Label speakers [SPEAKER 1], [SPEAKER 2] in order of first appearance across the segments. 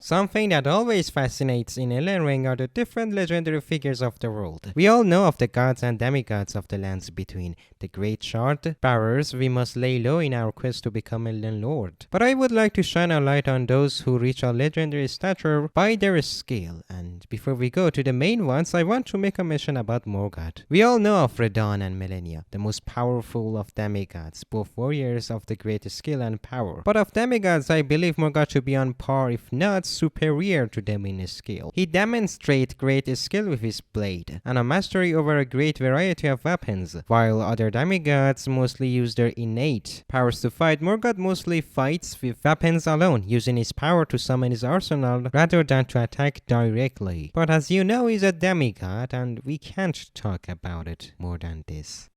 [SPEAKER 1] Something that always fascinates in Elden Ring are the different legendary figures of the world. We all know of the gods and demigods of the lands between, the great Shardbearers we must lay low in our quest to become Elden Lord. But I would like to shine a light on those who reach a legendary stature by their skill, and before we go to the main ones, I want to make a mention about Morgott. We all know of Radahn and Malenia, the most powerful of demigods, both warriors of the greatest skill and power. But of demigods, I believe Morgott should be on par, if not superior to them in skill. He demonstrates great skill with his blade, and a mastery over a great variety of weapons, while other demigods mostly use their innate powers to fight. Morgott mostly fights with weapons alone, using his power to summon his arsenal rather than to attack directly. But as you know, he's a demigod, and we can't talk about it more than this.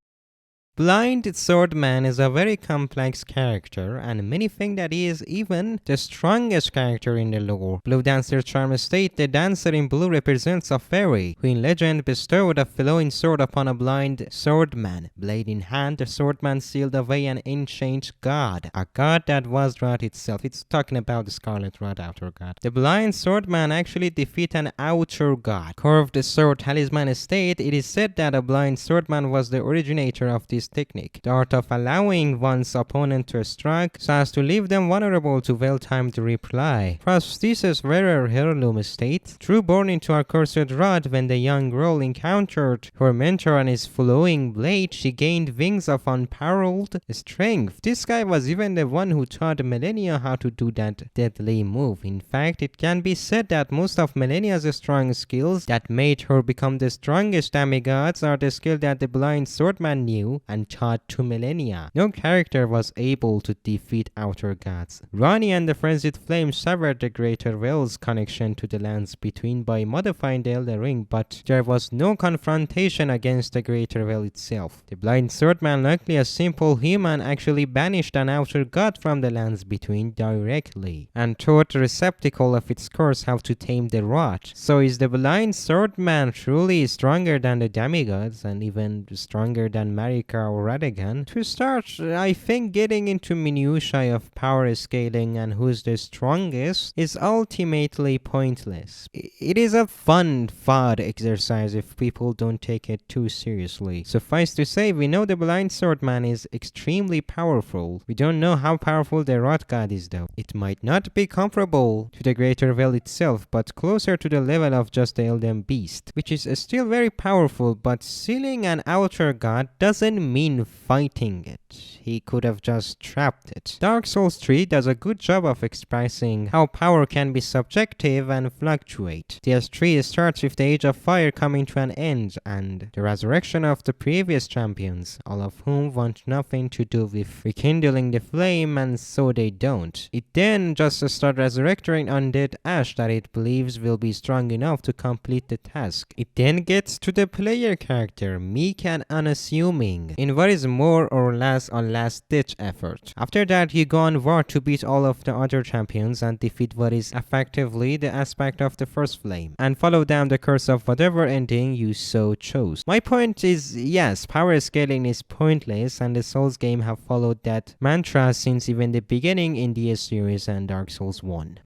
[SPEAKER 1] Blind Swordman is a very complex character, and many think that he is even the strongest character in the lore. Blue Dancer Charm state the dancer in blue represents a fairy, who in legend bestowed a flowing sword upon a blind swordman. Blade in hand, the swordman sealed away an ancient god, a god that was Rot itself. It's talking about the Scarlet Rot outer god. The blind swordman actually defeated an outer god. Curved sword talisman state, it is said that a blind swordman was the originator of this technique, the art of allowing one's opponent to strike so as to leave them vulnerable to well-timed reply. Prosthesis wearer heirloom state, true born into a cursed rod, when the young girl encountered her mentor on his flowing blade, she gained wings of unparalleled strength. This guy was even the one who taught Malenia how to do that deadly move. In fact, it can be said that most of Malenia's strong skills that made her become the strongest demigods are the skill that the blind swordman knew and taught to Malenia. No character was able to defeat outer gods. Ranni and the Frenzied Flame severed the Greater Well's connection to the lands between by modifying the Elden Ring, but there was no confrontation against the Greater Well itself. The blind swordman, likely a simple human, actually banished an outer god from the lands between directly, and taught the receptacle of its curse how to tame the rot. So is the blind swordman truly stronger than the demigods, and even stronger than Marika or Radahn? To start, I think getting into minutiae of power scaling and who's the strongest is ultimately pointless. It is a fun exercise if people don't take it too seriously. Suffice to say, we know the blind swordman is extremely powerful. We don't know how powerful the rot god is though. It might not be comparable to the Greater Well itself, but closer to the level of just the Elden Beast, which is still very powerful, but sealing an outer god doesn't mean fighting it. He could have just trapped it. Dark Souls 3 does a good job of expressing how power can be subjective and fluctuate. DS3 starts with the Age of Fire coming to an end and the resurrection of the previous champions, all of whom want nothing to do with rekindling the flame, and so they don't. It then just starts resurrecting undead ash that it believes will be strong enough to complete the task. It then gets to the player character, meek and unassuming, in what is more or less a last-ditch effort. After that, you go on war to beat all of the other champions and defeat what is effectively the aspect of the first flame, and follow down the curse of whatever ending you so chose. My point is, yes, power scaling is pointless, and the Souls game have followed that mantra since even the beginning in the series and Dark Souls 1.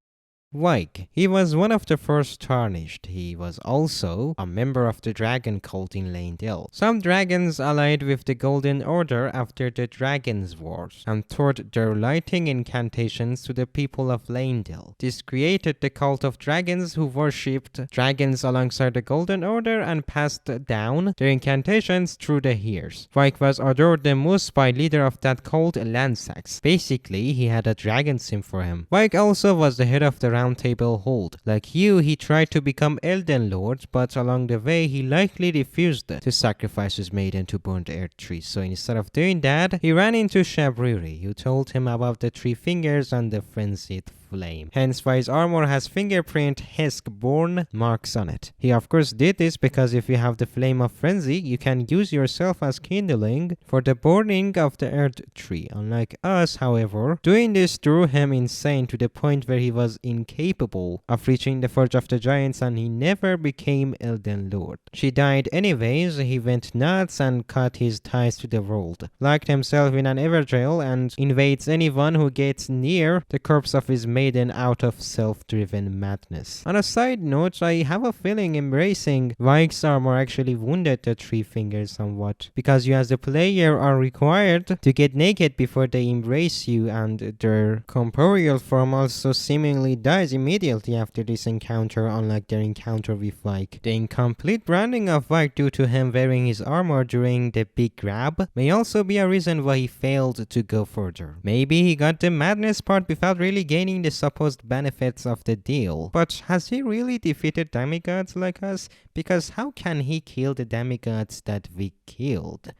[SPEAKER 1] Vaig. He was one of the first tarnished. He was also a member of the dragon cult in Leyndell. Some dragons allied with the Golden Order after the Dragon's Wars and taught their lighting incantations to the people of Leyndell. This created the cult of dragons who worshipped dragons alongside the Golden Order and passed down their incantations through the years. Vaig was adored the most by leader of that cult, Lansax. Basically, he had a dragon sim for him. Vaig also was the head of the Round Table Hold. Like you, he tried to become Elden Lord, but along the way he likely refused to sacrifice his maiden to burnt earth trees. So instead of doing that, he ran into Shardbearers, who told him about the 3 fingers and the frenzied flame. Hence why his armor has fingerprint Heskborn marks on it. He of course did this because if you have the flame of frenzy, you can use yourself as kindling for the burning of the earth tree. Unlike us, however, doing this drove him insane to the point where he was incapable of reaching the Forge of the Giants, and he never became Elden Lord. She died anyways. He went nuts and cut his ties to the world, locked himself in an Everdrill, and invades anyone who gets near the corpse of his maiden out of self-driven madness. On a side note, I have a feeling embracing Viking's armor actually wounded the Three Fingers somewhat, because you as the player are required to get naked before they embrace you, and their corporeal form also seemingly dies immediately after this encounter, unlike their encounter with Vike. The incomplete branding of Vike due to him wearing his armor during the big grab may also be a reason why he failed to go further. Maybe he got the madness part without really gaining the supposed benefits of the deal. But has he really defeated demigods like us? Because how can he kill the demigods that we killed?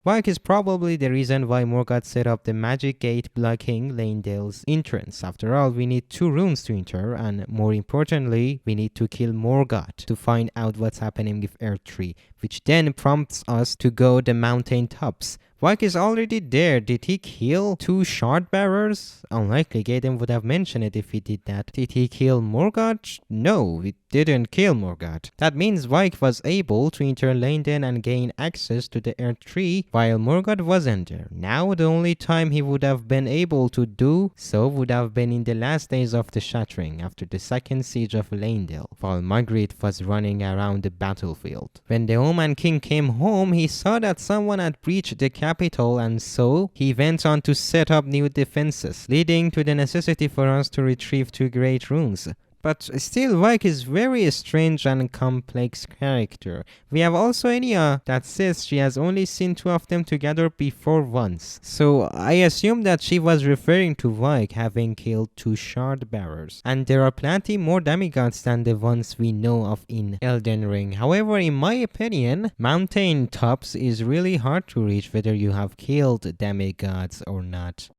[SPEAKER 1] Vike is probably the reason why Morgott set up the magic gate blocking Leyndale's entrance. After all, we need 2 runes to enter, and more importantly, we need to kill Morgott to find out what's happening with Earth 3, which then prompts us to go the mountain tops. Vike is already there. Did he kill 2 Shardbearers? Unlikely. Gaiden would have mentioned it if he did that. Did he kill Morgott? No, he didn't kill Morgott. That means Vike was able to enter Leyndale and gain access to the Earth Tree while Morgott wasn't there. Now the only time he would have been able to do so would have been in the last days of the Shattering, after the second siege of Leyndale, while Margaret was running around the battlefield. When the Oman King came home, he saw that someone had breached the capital, and so he went on to set up new defenses, leading to the necessity for us to retrieve 2 great runes. But still, Vike is very strange and complex character. We have also Enya that says she has only seen 2 of them together before once. So I assume that she was referring to Vike having killed 2 Shardbearers. And there are plenty more demigods than the ones we know of in Elden Ring. However, in my opinion, mountain tops is really hard to reach whether you have killed demigods or not.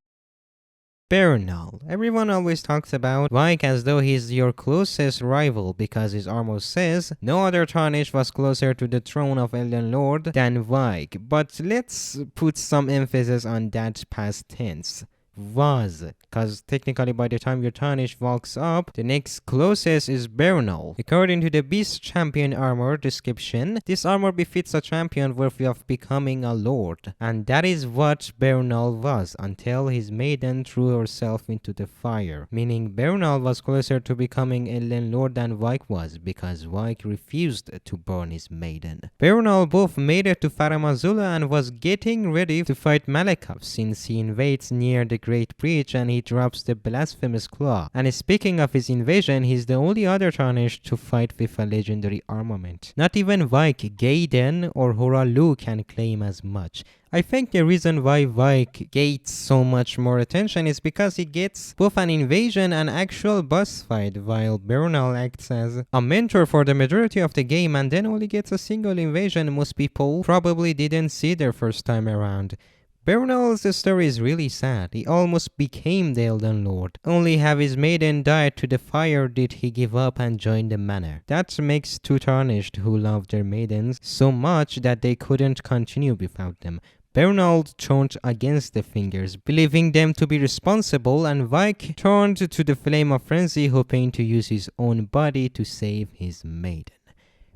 [SPEAKER 1] Bernal. Everyone always talks about Vike as though he's your closest rival because his armor says no other tarnish was closer to the throne of Elden Lord than Vike. But let's put some emphasis on that past tense. Was, because technically by the time your tarnish walks up, the next closest is Bernal. According to the Beast Champion armor description, this armor befits a champion worthy of becoming a lord, and that is what Bernal was until his maiden threw herself into the fire, meaning Bernal was closer to becoming Elden Lord than Vike was, because Vike refused to burn his maiden. Bernal both made it to Farum Azula and was getting ready to fight Malekith since he invades near the Great Breach and he drops the Blasphemous Claw. And speaking of his invasion, he's the only other tarnished to fight with a legendary armament. Not even Vike, Gaiden, or Horalu can claim as much. I think the reason why Vike gets so much more attention is because he gets both an invasion and actual boss fight, while Bernal acts as a mentor for the majority of the game and then only gets a single invasion most people probably didn't see their first time around. Bernal's story is really sad. He almost became the Elden Lord. Only have his maiden died to the fire did he give up and join the manor. That makes 2 tarnished who love their maidens so much that they couldn't continue without them. Bernal turned against the Fingers, believing them to be responsible, and Vike turned to the Flame of Frenzy, hoping to use his own body to save his maiden.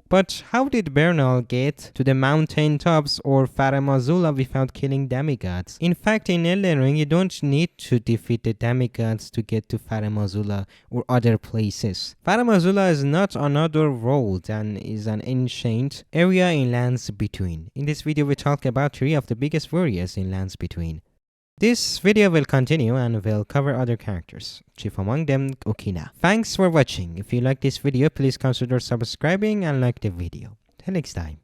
[SPEAKER 1] But how did Bernal get to the mountain tops or Farum Azula without killing demigods? In fact, in Elden Ring, you don't need to defeat the demigods to get to Farum Azula or other places. Farum Azula is not another world and is an ancient area in Lands Between. In this video, we talk about 3 of the biggest warriors in Lands Between. This video will continue and will cover other characters, chief among them Okina. Thanks for watching. If you like this video, please consider subscribing and like the video. Till next time.